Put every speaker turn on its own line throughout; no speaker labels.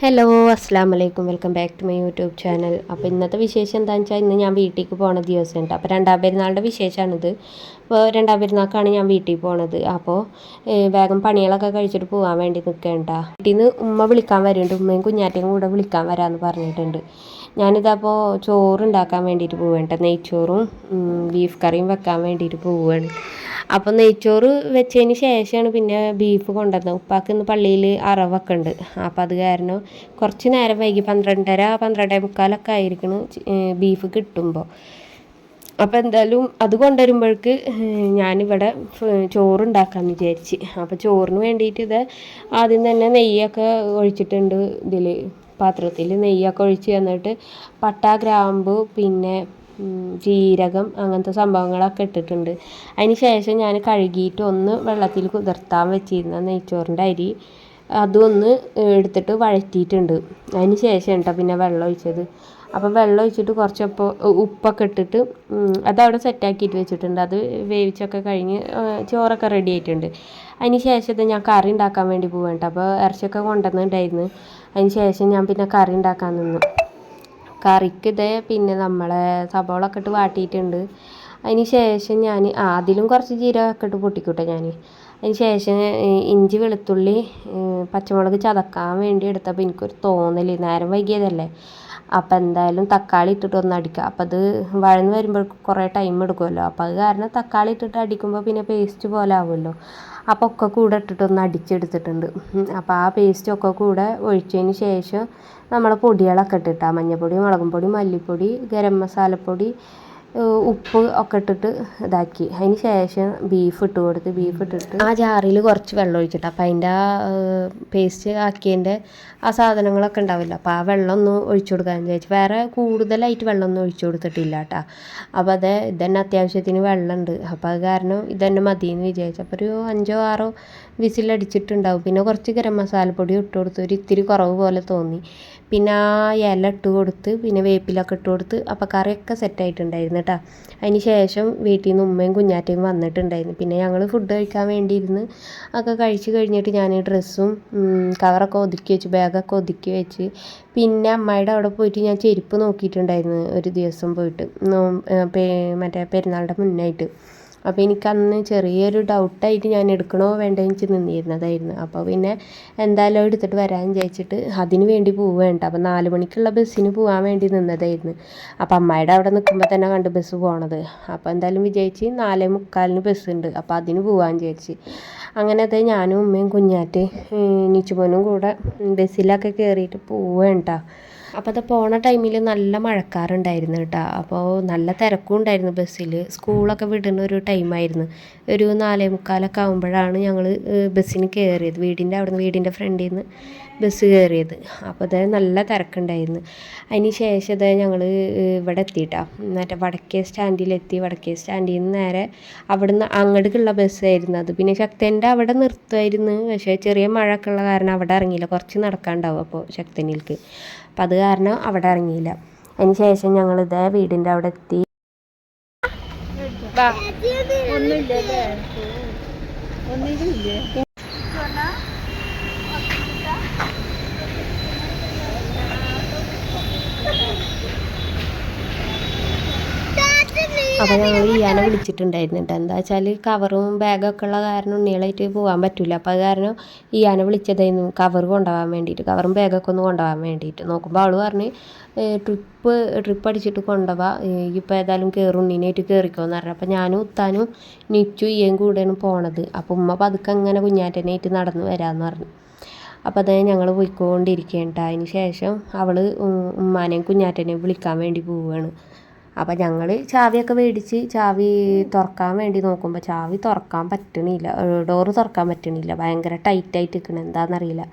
Hello അസ്സാം വലൈക്കും welcome back to my YouTube channel. അപ്പോൾ ഇന്നത്തെ വിശേഷം എന്താണെന്ന് വെച്ചാൽ ഇന്ന് ഞാൻ വീട്ടിലേക്ക് പോണ ദിവസമുണ്ട്. അപ്പോൾ രണ്ടാം പെരുന്നാളുടെ വിശേഷമാണിത്. അപ്പോൾ രണ്ടാം പെരുന്നാൾക്കാണ് ഞാൻ വീട്ടിൽ പോണത്. അപ്പോൾ വേഗം പണികളൊക്കെ കഴിച്ചിട്ട് പോകാൻ വേണ്ടി നിൽക്കേണ്ട. വീട്ടിൽ നിന്ന് ഉമ്മ വിളിക്കാൻ വരുന്നുണ്ട്. ഉമ്മയും കുഞ്ഞാറ്റയും കൂടെ വിളിക്കാൻ വരാമെന്ന് പറഞ്ഞിട്ടുണ്ട്. ഞാനിതപ്പോൾ ചോറുണ്ടാക്കാൻ വേണ്ടിയിട്ട് പോവേണ്ട, നെയ്ച്ചോറും ബീഫ് കറിയും വെക്കാൻ വേണ്ടിയിട്ട് പോവുകയാണ്. അപ്പോൾ നെയ്ച്ചോറ് വെച്ചതിന് ശേഷമാണ് പിന്നെ ബീഫ് കൊണ്ടുവന്നത്. ഉപ്പാക്ക് ഇന്ന് പള്ളിയിൽ അറവൊക്കെ ഉണ്ട്. അപ്പോൾ അത് കാരണം കുറച്ച് നേരം വൈകി 12:30 12:45 ആയിരിക്കണം ബീഫ് കിട്ടുമ്പോൾ. അപ്പോൾ എന്തായാലും അത് കൊണ്ടുവരുമ്പോഴേക്ക് ഞാനിവിടെ ചോറുണ്ടാക്കാമെന്ന് വിചാരിച്ച്. അപ്പോൾ ചോറിന് വേണ്ടിയിട്ട് ഇത് ആദ്യം തന്നെ നെയ്യൊക്കെ ഒഴിച്ചിട്ടുണ്ട്. ഇതിൽ പാത്രത്തിൽ നെയ്യൊക്കെ ഒഴിച്ച് തന്നിട്ട് പട്ട, ഗ്രാമ്പു, പിന്നെ ജീരകം അങ്ങനത്തെ സംഭവങ്ങളൊക്കെ ഇട്ടിട്ടുണ്ട്. അതിന് ശേഷം ഞാൻ കഴുകിയിട്ട് ഒന്ന് വെള്ളത്തിൽ കുതിർത്താൻ വെച്ചിരുന്ന നെയ്ച്ചോറിൻ്റെ അരി അതൊന്ന് എടുത്തിട്ട് വഴറ്റിയിട്ടുണ്ട്. അതിന് ശേഷം കേട്ടോ പിന്നെ വെള്ളം ഒഴിച്ചത്. അപ്പോൾ വെള്ളം ഒഴിച്ചിട്ട് കുറച്ചപ്പോൾ ഉപ്പൊക്കെ ഇട്ടിട്ട് അതവിടെ സെറ്റാക്കിയിട്ട് വെച്ചിട്ടുണ്ട്. അത് വേവിച്ചൊക്കെ കഴിഞ്ഞ് ചോറൊക്കെ റെഡി ആയിട്ടുണ്ട്. അതിന് ശേഷം ഇത് ഞാൻ കറി ഉണ്ടാക്കാൻ വേണ്ടി പോവാണ് കേട്ടോ. അപ്പോൾ ഇറച്ചിയൊക്കെ കൊണ്ടുവന്നിട്ടുണ്ടായിരുന്നു. അതിന് ശേഷം ഞാൻ പിന്നെ കറി ഉണ്ടാക്കാൻ നിന്നു. കറിക്ക് ഇതേ പിന്നെ നമ്മളെ സബോളൊക്കെ ഇട്ട് വാട്ടിയിട്ടുണ്ട്. അതിന് ശേഷം ഞാൻ അതിലും കുറച്ച് ജീരകമൊക്കെ ഇട്ട് പൊട്ടിക്കൂട്ടെ ഞാൻ. അതിന് ശേഷം ഇഞ്ചി, വെളുത്തുള്ളി, പച്ചമുളക് ചതക്കാൻ വേണ്ടി എടുത്തപ്പോൾ എനിക്കൊരു തോന്നൽ, നേരം വൈകിയതല്ലേ, അപ്പോൾ എന്തായാലും തക്കാളി ഇട്ടിട്ട് ഒന്ന് അടിക്കുക. അപ്പോൾ അത് വഴന്ന് വരുമ്പോൾ കുറേ ടൈം എടുക്കുമല്ലോ. അപ്പോൾ അത് കാരണം തക്കാളി ഇട്ടിട്ട് അടിക്കുമ്പോൾ പിന്നെ പേസ്റ്റ് പോലെ ആവുമല്ലോ. അപ്പോൾ ഒക്കെ കൂടെ ഇട്ടിട്ടൊന്ന് അടിച്ചെടുത്തിട്ടുണ്ട്. അപ്പോൾ ആ പേസ്റ്റൊക്കെ കൂടെ ഒഴിച്ചതിന് ശേഷം നമ്മൾ പൊടികളൊക്കെ ഇട്ടിട്ടാണ്, മഞ്ഞൾപ്പൊടി, മുളകും പൊടി, മല്ലിപ്പൊടി, ഗരം മസാലപ്പൊടി, ഉപ്പ് ഒക്കെ ഇട്ടിട്ട് ഇതാക്കി. അതിന് ശേഷം ബീഫ് ഇട്ടിട്ട് ആ ജാറിൽ കുറച്ച് വെള്ളം ഒഴിച്ചിട്ട്, അപ്പോൾ അതിൻ്റെ ആ പേസ്റ്റ് ആക്കിയതിൻ്റെ ആ സാധനങ്ങളൊക്കെ ഉണ്ടാവില്ല. അപ്പോൾ ആ വെള്ളം ഒന്ന് ഒഴിച്ചു കൊടുക്കാമെന്ന് വിചാരിച്ചു. വേറെ കൂടുതലായിട്ട് വെള്ളമൊന്നും ഒഴിച്ചു കൊടുത്തിട്ടില്ല കേട്ടോ. അപ്പോൾ ഇതന്നെ അത്യാവശ്യത്തിന് വെള്ളമുണ്ട്. അപ്പോൾ അത് കാരണം ഇതന്നെ മതിയെന്ന് വിചാരിച്ചു. അപ്പോൾ ഒരു 5-6 വിസിലടിച്ചിട്ടുണ്ടാവും. പിന്നെ കുറച്ച് ഗരം മസാലപ്പൊടി ഇട്ട് കൊടുത്ത് ഒരു ഇത്തിരി കുറവ് പോലെ തോന്നി. പിന്നെ ആ ഇല ഇട്ട് കൊടുത്ത് പിന്നെ വേപ്പിലൊക്കെ ഇട്ട് കൊടുത്ത് അപ്പോൾ കറിയൊക്കെ സെറ്റായിട്ടുണ്ടായിരുന്നു കേട്ടോ. അതിന് ശേഷം വീട്ടിൽ നിന്ന് ഉമ്മയും കുഞ്ഞാറ്റയും വന്നിട്ടുണ്ടായിരുന്നു. പിന്നെ ഞങ്ങൾ ഫുഡ് കഴിക്കാൻ വേണ്ടിയിരുന്ന് ഒക്കെ കഴിച്ച് കഴിഞ്ഞിട്ട് ഞാൻ ഡ്രസ്സും കവറൊക്കെ ഒതുക്കി വെച്ച്, ബാഗൊക്കെ ഒതുക്കി വെച്ച്, പിന്നെ അമ്മായിയുടെ അവിടെ പോയിട്ട് ഞാൻ ചെരുപ്പ് നോക്കിയിട്ടുണ്ടായിരുന്നു ഒരു ദിവസം പോയിട്ട്, മറ്റേ പെരുന്നാളുടെ മുന്നായിട്ട്. അപ്പോൾ എനിക്കന്ന് ചെറിയൊരു ഡൗട്ടായിട്ട് ഞാൻ എടുക്കണോ വേണ്ടോ എനിക്ക് നിന്നിരുന്നതായിരുന്നു. അപ്പോൾ പിന്നെ എന്തായാലും എടുത്തിട്ട് വരാമെന്ന് വിചാരിച്ചിട്ട് അതിന് വേണ്ടി പോവേണ്ട. അപ്പോൾ 4 മണിക്കുള്ള ബസ്സിന് പോകാൻ വേണ്ടി നിന്നതായിരുന്നു. അപ്പോൾ അമ്മായിയുടെ അവിടെ നിൽക്കുമ്പോൾ തന്നെ കണ്ട് ബസ് പോണത്. അപ്പോൾ എന്തായാലും വിചാരിച്ച് 4:45 ബസ്സുണ്ട്, അപ്പോൾ അതിന് പോകാമെന്ന് വിചാരിച്ച്. അങ്ങനെ അത് ഞാനും ഉമ്മയും കുഞ്ഞാറ്റ് നീച്ചുമോനും കൂടെ ബസ്സിലൊക്കെ കയറിയിട്ട് പോവേണ്ട. അപ്പോൾ അത് പോണ ടൈമിൽ നല്ല മഴക്കാറുണ്ടായിരുന്നു കേട്ടോ. അപ്പോൾ നല്ല തിരക്കും ഉണ്ടായിരുന്നു ബസ്സിൽ. സ്കൂളൊക്കെ വിടുന്ന ഒരു ടൈമായിരുന്നു. ഒരു 4:45 ആകുമ്പോഴാണ് ഞങ്ങൾ ബസ്സിന് കയറിയത്. വീടിൻ്റെ ഫ്രണ്ടിൽ നിന്ന് ബസ് കയറിയത്. അപ്പോൾ അത് നല്ല തിരക്കുണ്ടായിരുന്നു. അതിന് ശേഷം അത് ഞങ്ങൾ ഇവിടെ എത്തിയിട്ടാ, മറ്റേ വടക്കേ സ്റ്റാൻഡിലെത്തി. വടക്കേ സ്റ്റാൻഡിൽ നിന്ന് നേരെ അവിടുന്ന് അങ്ങോട്ടേക്കുള്ള ബസ്സായിരുന്നു അത്. പിന്നെ ശക്തൻ്റെ അവിടെ നിർത്തുമായിരുന്നു. പക്ഷേ ചെറിയ മഴയൊക്കെ ഉള്ള കാരണം അവിടെ ഇറങ്ങിയില്ല. കുറച്ച് നടക്കാനുണ്ടാവും അപ്പോൾ ശക്തനിലേക്ക്. അപ്പം അത് കാരണം അവിടെ ഇറങ്ങിയില്ല. അതിന് ശേഷം ഞങ്ങളിത് വീടിൻ്റെ അവിടെ എത്തി. അപ്പോൾ ഞങ്ങൾ ഇയാനെ വിളിച്ചിട്ടുണ്ടായിരുന്നു കേട്ടോ. എന്താ വെച്ചാൽ കവറും ബാഗൊക്കെ ഉള്ള കാരണം ഉണ്ണികളായിട്ട് പോകാൻ പറ്റില്ല. അപ്പോൾ അത് കാരണം ഇയാനെ വിളിച്ചതായിരുന്നു കവർ കൊണ്ടുപോകാൻ വേണ്ടിയിട്ട്, കവറും ബാഗൊക്കെ ഒന്ന് കൊണ്ടുപോകാൻ വേണ്ടിയിട്ട്. നോക്കുമ്പോൾ അവൾ പറഞ്ഞ് ട്രിപ്പ് അടിച്ചിട്ട് കൊണ്ടുപോവാ, ഇപ്പോൾ ഏതായാലും കയറും, ഉണ്ണീനായിട്ട് കയറിക്കോന്ന് പറഞ്ഞു. അപ്പോൾ ഞാനും ഉത്താനും നിച്ചു ഇയയും കൂടെയാണ് പോണത്. അപ്പോൾ ഉമ്മ പതുക്കെ അങ്ങനെ കുഞ്ഞാറ്റനായിട്ട് നടന്ന് വരാമെന്ന് പറഞ്ഞു. അപ്പോൾ അത് ഞങ്ങൾ പോയിക്കൊണ്ടിരിക്കേണ്ട. അതിന് ശേഷം അവൾ ഉമ്മാനെയും കുഞ്ഞാറ്റനെയും വിളിക്കാൻ വേണ്ടി പോവുകയാണ്. അപ്പോൾ ഞങ്ങൾ ചാവിയൊക്കെ മേടിച്ച് ചാവി തുറക്കാൻ വേണ്ടി നോക്കുമ്പോൾ ചാവി തുറക്കാൻ പറ്റണില്ല, ഡോറ് തുറക്കാൻ പറ്റണില്ല, ഭയങ്കര ടൈറ്റായിട്ട് നിൽക്കണം, എന്താണെന്നറിയില്ല.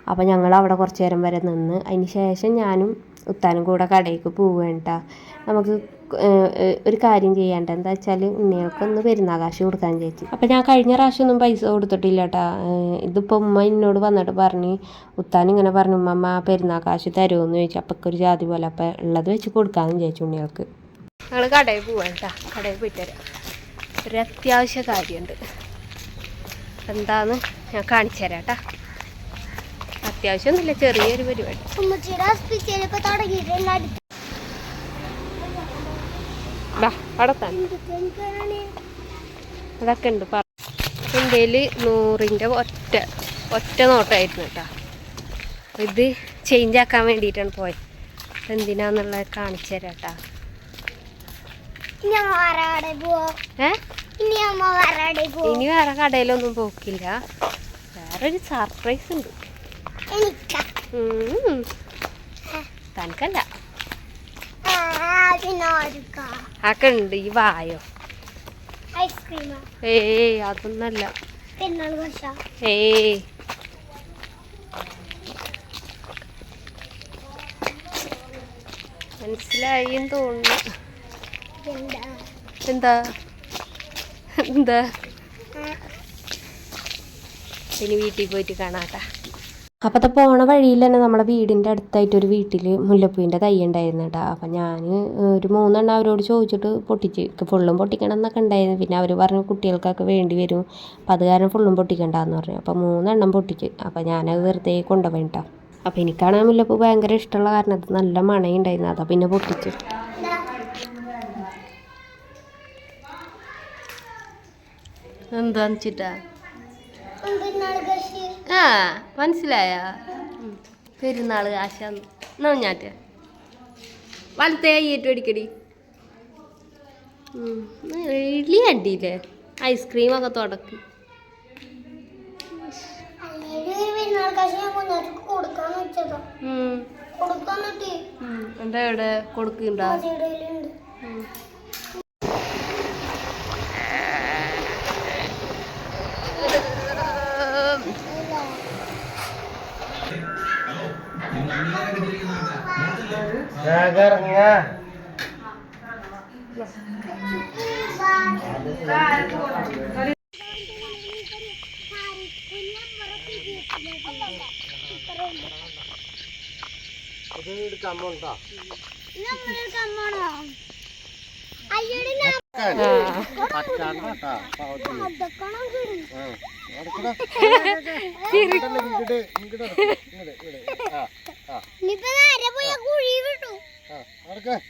അപ്പോൾ ഞങ്ങൾ അവിടെ കുറച്ച് നേരം വരെ നിന്ന്. അതിന് ശേഷം ഞാനും ഉത്താനും കൂടെ കടയിലേക്ക് പോവേണ്ട. നമുക്ക് ഒരു കാര്യം ചെയ്യേണ്ട, എന്താ വെച്ചാൽ ഉണ്ണികൾക്കൊന്ന് പെരുന്നാൾ കാശ് കൊടുക്കാൻ ചോദിച്ചു. അപ്പോൾ ഞാൻ കഴിഞ്ഞ പ്രാവശ്യമൊന്നും പൈസ കൊടുത്തിട്ടില്ല കേട്ടോ. ഇതിപ്പോൾ ഉമ്മ എന്നോട് വന്നിട്ട് പറഞ്ഞ്, ഉത്താനിങ്ങനെ പറഞ്ഞു, ഉമ്മ പെരുന്നാൾ കാശ് തരുമെന്ന് ചോദിച്ചു. അപ്പോൾ ഒരു ജാതി പോലെ, അപ്പോൾ ഉള്ളത് വെച്ച് കൊടുക്കാമെന്ന് ചോദിച്ചു ഉണ്ണികൾക്ക്. ഞങ്ങൾ കടയിൽ പോവാം കേട്ടോ. കടയിൽ പോയിട്ട് തരാം, ഒരു അത്യാവശ്യ കാര്യമുണ്ട്. എന്താന്ന് ഞാൻ കാണിച്ചു തരാം കേട്ടോ. അത്യാവശ്യമൊന്നുമില്ല, ചെറിയൊരു പരിപാടി. അതൊക്കെ ഉണ്ട്. എൻ്റെ 100ൻ്റെ ഒറ്റ നോട്ടായിരുന്നു കേട്ടോ. ഇത് ചേഞ്ച് ആക്കാൻ വേണ്ടിയിട്ടാണ് പോയത്. എന്തിനാന്നുള്ളത് കാണിച്ചു തരാം കേട്ടോ. ഇനി വേറെ കടയിലൊന്നും പോക്കില്ല. വേറൊരു സർപ്രൈസ് ഉണ്ട്. തനക്കല്ല, ആക്കെ ഉണ്ട്. ഈ വായോ? ഏയ് അതൊന്നല്ല. ഏയ് മനസ്സിലായിന്ന് തോന്നുന്നു. എന്താ എന്താ ഇനി വീട്ടിൽ പോയിട്ട് കാണാട്ടാ. അപ്പോൾ പോണ വഴിയിൽ തന്നെ നമ്മളെ വീടിൻ്റെ അടുത്തായിട്ടൊരു വീട്ടിൽ മുല്ലപ്പൂവിൻ്റെ തൈ ഉണ്ടായിരുന്നു കേട്ടോ. അപ്പം ഞാൻ ഒരു 3 എണ്ണം അവരോട് ചോദിച്ചിട്ട് പൊട്ടിച്ച്. ഫുള്ളും പൊട്ടിക്കണം എന്നൊക്കെ ഉണ്ടായിരുന്നു. പിന്നെ അവർ പറഞ്ഞു കുട്ടികൾക്കൊക്കെ വേണ്ടി വരും, അപ്പം അത് കാരണം ഫുള്ളും പൊട്ടിക്കണ്ടെന്ന് പറഞ്ഞു. അപ്പോൾ 3 എണ്ണം പൊട്ടിച്ച്. അപ്പം ഞാനത് വെറുതെ കൊണ്ടുപോയി കേട്ടോ. അപ്പോൾ എനിക്കാണ് ആ മുല്ലപ്പൂ ഭയങ്കര ഇഷ്ടമുള്ള കാരണം അത് നല്ല മണയുണ്ടായിരുന്നു. അതാ പിന്നെ പൊട്ടിച്ച്. എന്താന്ന് വെച്ചിട്ടാ മനസ്സിലായ പെരുന്നാൾ ആശാന്ന് ഞാറ്റ വലത്തെ കയ്യേറ്റു അടിക്കടി. ഇഡ്ലി കണ്ടില്ലേ? ഐസ്ക്രീമൊക്കെ തുടക്കി. എന്താ ഇവിടെ കൊടുക്കണ്ടാ?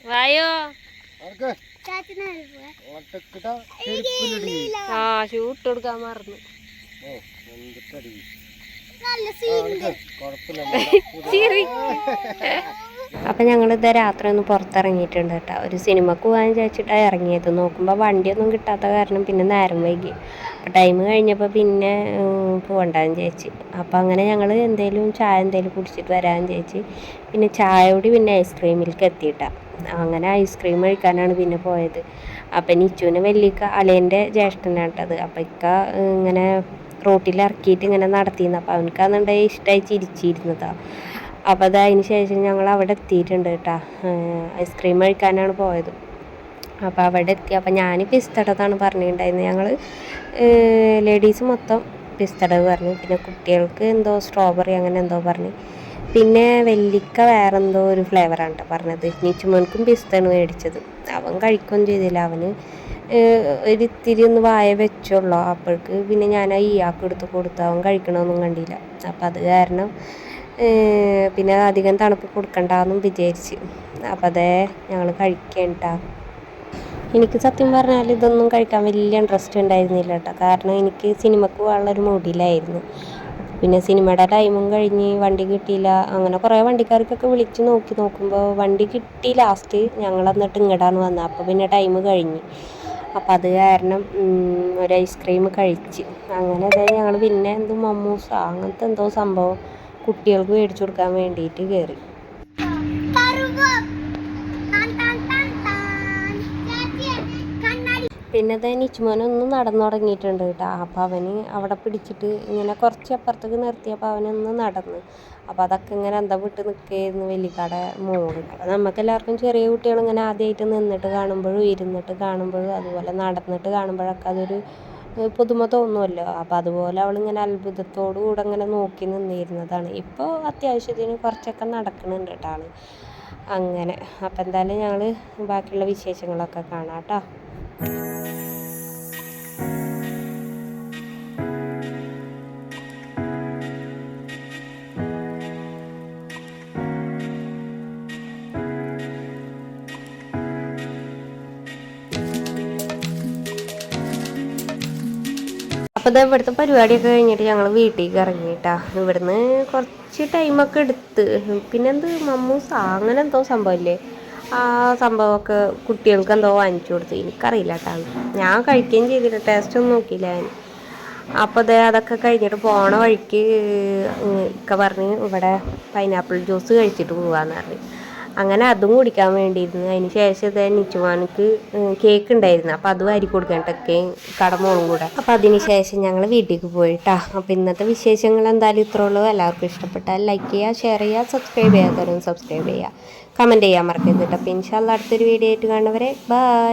വായോ ഷൂട്ട് കൊടുക്കാൻ മറന്നു. അപ്പം ഞങ്ങളിത് രാത്രി ഒന്ന് പുറത്തിറങ്ങിയിട്ടുണ്ട് കേട്ടോ. ഒരു സിനിമക്ക് പോകാൻ വിചാരിച്ചിട്ടാണ് ഇറങ്ങിയത്. നോക്കുമ്പോൾ വണ്ടിയൊന്നും കിട്ടാത്ത കാരണം പിന്നെ നേരം വൈകി. അപ്പോൾ ടൈം കഴിഞ്ഞപ്പോൾ പിന്നെ പോകണ്ടെന്ന് വിചാരിച്ച്. അപ്പോൾ അങ്ങനെ ഞങ്ങൾ ചായ എന്തെങ്കിലും കുടിച്ചിട്ട് വരാമെന്ന് വിചാരിച്ച്. പിന്നെ ചായ കൂടി പിന്നെ ഐസ്ക്രീമിലേക്ക് എത്തിയിട്ടാണ്. അങ്ങനെ ഐസ്ക്രീം കഴിക്കാനാണ് പിന്നെ പോയത്. അപ്പം നിച്ചുവിനെ വലിയ അലേൻ്റെ ജ്യേഷ്ഠനാട്ടത്. അപ്പം ഇങ്ങനെ റോട്ടിലിറക്കിയിട്ട് ഇങ്ങനെ നടത്തിയിരുന്നു. അപ്പോൾ അവനക്കാന്നുണ്ടെങ്കിൽ ഇഷ്ടമായി ചിരിച്ചിരുന്നതാണ്. അപ്പോൾ അതിന് ശേഷം ഞങ്ങൾ അവിടെ എത്തിയിട്ടുണ്ട് കേട്ടോ. ഐസ്ക്രീം കഴിക്കാനാണ് പോയത്. അപ്പോൾ അവിടെ എത്തി. അപ്പോൾ ഞാൻ പിസ്തടതാണ് പറഞ്ഞിട്ടുണ്ടായിരുന്നത്. ഞങ്ങൾ ലേഡീസ് മൊത്തം പിസ്തടവ് പറഞ്ഞു. പിന്നെ കുട്ടികൾക്ക് എന്തോ സ്ട്രോബെറി അങ്ങനെ എന്തോ പറഞ്ഞു. പിന്നെ വെല്ലിക്ക വേറെ എന്തോ ഒരു ഫ്ലേവറാണ് കേട്ടോ പറഞ്ഞത്. നിച്ചുമോൻക്കും പിസ്തയാണ് മേടിച്ചത്. അവൻ കഴിക്കുകയും ചെയ്തില്ല. അവന് ഒരിത്തിരി ഒന്ന് വായ വെച്ചുള്ളൂ. അപ്പോഴേക്ക് പിന്നെ ഞാൻ ഇയാൾക്ക് എടുത്ത് കൊടുത്തു. അവൻ കഴിക്കണമെന്നും കണ്ടില്ല. അപ്പം അത് കാരണം പിന്നെ അധികം തണുപ്പ് കൊടുക്കണ്ടെന്നും വിചാരിച്ച്. അപ്പം അതേ ഞങ്ങൾ കഴിക്കേണ്ട. എനിക്ക് സത്യം പറഞ്ഞാൽ ഇതൊന്നും കഴിക്കാൻ വലിയ ഇൻട്രസ്റ്റ് ഉണ്ടായിരുന്നില്ല കേട്ടോ. കാരണം എനിക്ക് സിനിമക്ക് പോകാനുള്ളൊരു മൂഡിലായിരുന്നു. പിന്നെ സിനിമയുടെ ടൈമും കഴിഞ്ഞ് വണ്ടി കിട്ടിയില്ല. അങ്ങനെ കുറേ വണ്ടിക്കാർക്കൊക്കെ വിളിച്ച് നോക്കുമ്പോൾ വണ്ടി കിട്ടി. ലാസ്റ്റ് ഞങ്ങൾ എന്നിട്ട് ഇങ്ങോട്ടാണ് വന്നത്. അപ്പോൾ പിന്നെ ടൈം കഴിഞ്ഞ്. അപ്പം അത് കാരണം ഒരു ഐസ്ക്രീം കഴിച്ച്. അങ്ങനെ അതായത് ഞങ്ങൾ പിന്നെ എന്തോ മമ്മൂസ അങ്ങനത്തെ എന്തോ സംഭവം കുട്ടികൾക്ക് മേടിച്ചു കൊടുക്കാൻ വേണ്ടിയിട്ട് കയറി. പിന്നെ അത് നിച്ചുമോനൊന്ന് നടന്നു തുടങ്ങിയിട്ടുണ്ട് കേട്ടോ. അപ്പോൾ അവന് അവിടെ പിടിച്ചിട്ട് ഇങ്ങനെ കുറച്ച് അപ്പുറത്തേക്ക് നിർത്തിയപ്പോൾ അവനൊന്ന് നടന്ന്. അപ്പോൾ അതൊക്കെ ഇങ്ങനെ എന്താ വിട്ട് നിൽക്കുകയായിരുന്നു വെല്ലിക്കാടെ മോള്. അപ്പോൾ നമുക്കെല്ലാവർക്കും ചെറിയ കുട്ടികൾ ഇങ്ങനെ ആദ്യമായിട്ട് നിന്നിട്ട് കാണുമ്പോഴും ഇരുന്നിട്ട് കാണുമ്പോഴും അതുപോലെ നടന്നിട്ട് കാണുമ്പോഴൊക്കെ അതൊരു പുതുമ തോന്നുമല്ലോ. അപ്പോൾ അതുപോലെ അവളിങ്ങനെ അത്ഭുതത്തോടു കൂടെ ഇങ്ങനെ നോക്കി നിന്നിരുന്നതാണ്. ഇപ്പോൾ അത്യാവശ്യത്തിന് കുറച്ചൊക്കെ നടക്കുന്നുണ്ട് കേട്ടോ ആൾ. അങ്ങനെ അപ്പം എന്തായാലും ഞങ്ങൾ ബാക്കിയുള്ള വിശേഷങ്ങളൊക്കെ കാണാം കേട്ടോ. അപ്പോൾ ഇത് ഇവിടുത്തെ പരിപാടിയൊക്കെ കഴിഞ്ഞിട്ട് ഞങ്ങൾ വീട്ടിലേക്ക് ഇറങ്ങിയിട്ടാ. ഇവിടുന്ന് കുറച്ച് ടൈമൊക്കെ എടുത്ത് പിന്നെന്ത് മമ്മൂസ അങ്ങനെ എന്തോ സംഭവമില്ലേ, ആ സംഭവമൊക്കെ കുട്ടികൾക്ക് എന്തോ വാങ്ങിച്ചു കൊടുത്തു. എനിക്കറിയില്ല കേട്ടോ, ഞാൻ കഴിക്കുകയും ചെയ്തില്ല, ടേസ്റ്റ് ഒന്നും നോക്കിയില്ല ഞാൻ. അപ്പോൾ അതൊക്കെ കഴിഞ്ഞിട്ട് പോണ വഴിക്ക് ഒക്കെ പറഞ്ഞ് ഇവിടെ പൈനാപ്പിൾ ജ്യൂസ് കഴിച്ചിട്ട് പോകാമെന്ന് പറഞ്ഞു. അങ്ങനെ അതും കുടിക്കാൻ വേണ്ടിയിരുന്നു. അതിന് ശേഷം ഇതേ നിച്ചുവാനക്ക് കേക്ക് ഉണ്ടായിരുന്നു, അപ്പോൾ അത് വാരി കൊടുക്കാനൊക്കെ കടമോളും കൂടെ. അപ്പോൾ അതിന് ശേഷം ഞങ്ങൾ വീട്ടിലേക്ക് പോയിട്ടാ. അപ്പോൾ ഇന്നത്തെ വിശേഷങ്ങൾ എന്തായാലും ഇത്രേ ഉള്ളൂ. എല്ലാവർക്കും ഇഷ്ടപ്പെട്ടാൽ ലൈക്ക് ചെയ്യുക, ഷെയർ ചെയ്യുക, സബ്സ്ക്രൈബ് ചെയ്യാത്തവരും സബ്സ്ക്രൈബ് ചെയ്യുക, കമൻറ്റ് ചെയ്യാൻ മറക്കരുത് കേട്ടോ. അപ്പോൾ ഇൻഷാ അല്ലാഹ് അടുത്തൊരു വീഡിയോ ആയിട്ട് കാണുന്നവരെ ബൈ.